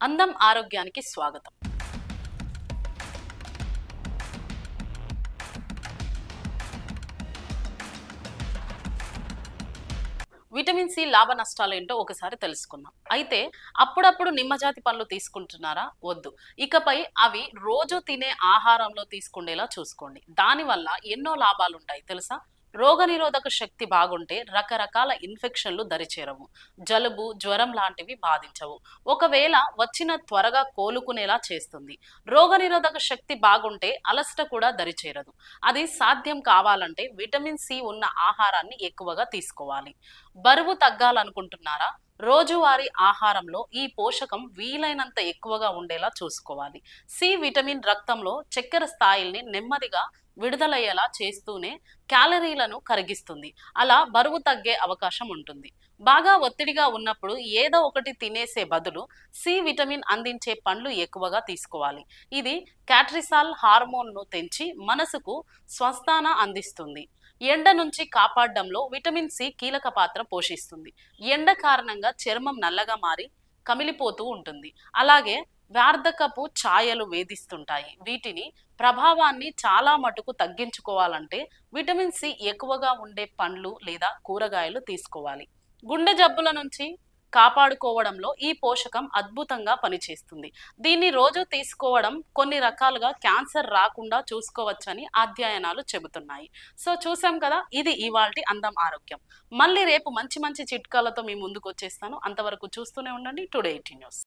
అందం ఆరోగ్యానికి స్వాగతం. విటమిన్ సి లాభ నష్టాలు ఏంటో ఒకసారి తెలుసుకుందాం. అయితే అప్పుడప్పుడు నిమ్మజాతి పండ్లు తీసుకుంటున్నారా? వద్దు. ఇకపై అవి రోజు తినే ఆహారంలో తీసుకునేలా చూసుకోండి. దానివల్ల ఎన్నో లాభాలుంటాయి తెలుసా? రోగనిరోధక శక్తి బాగుంటే రకరకాల ఇన్ఫెక్షన్లు దరిచేరవు. జలుబు, జ్వరం లాంటివి బాధించవు. ఒకవేళ వచ్చిన త్వరగా కోలుకునేలా చేస్తుంది. రోగనిరోధక శక్తి బాగుంటే అలసట కూడా దరిచేరదు. అది సాధ్యం కావాలంటే విటమిన్ సి ఉన్న ఆహారాన్ని ఎక్కువగా తీసుకోవాలి. బరువు తగ్గాలనుకుంటున్నారా? రోజువారీ ఆహారంలో ఈ పోషకం వీలైనంత ఎక్కువగా ఉండేలా చూసుకోవాలి. సి విటమిన్ రక్తంలో చక్కెర స్థాయిల్ని నెమ్మదిగా విడుదలయ్యేలా చేస్తూనే క్యాలరీలను కరిగిస్తుంది. అలా బరువు తగ్గే అవకాశం ఉంటుంది. బాగా ఒత్తిడిగా ఉన్నప్పుడు ఏదో ఒకటి తినేసే బదులు సి విటమిన్ అందించే పండ్లు ఎక్కువగా తీసుకోవాలి. ఇది క్యాట్రిసాల్ హార్మోన్ను తెంచి మనసుకు స్వస్థాన అందిస్తుంది. ఎండ నుంచి కాపాడడంలో విటమిన్ సి కీలక పాత్ర పోషిస్తుంది. ఎండ కారణంగా చర్మం నల్లగా మారి కమిలిపోతూ ఉంటుంది. అలాగే వార్ధకపు ఛాయలు వేధిస్తుంటాయి. వీటిని ప్రభావాన్ని చాలా మటుకు తగ్గించుకోవాలంటే విటమిన్ సి ఎక్కువగా ఉండే పండ్లు లేదా కూరగాయలు తీసుకోవాలి. గుండె జబ్బుల నుంచి కాపాడుకోవడంలో ఈ పోషకం అద్భుతంగా పనిచేస్తుంది. దీన్ని రోజు తీసుకోవడం కొన్ని రకాలుగా క్యాన్సర్ రాకుండా చూసుకోవచ్చని అధ్యయనాలు చెబుతున్నాయి. సో చూసాం కదా, ఇది ఇవాల్టి అందం ఆరోగ్యం. మళ్ళీ రేపు మంచి మంచి చిట్కాలతో మీ ముందుకు వచ్చేస్తాను. అంతవరకు చూస్తూనే ఉండండి టుడే 18 న్యూస్.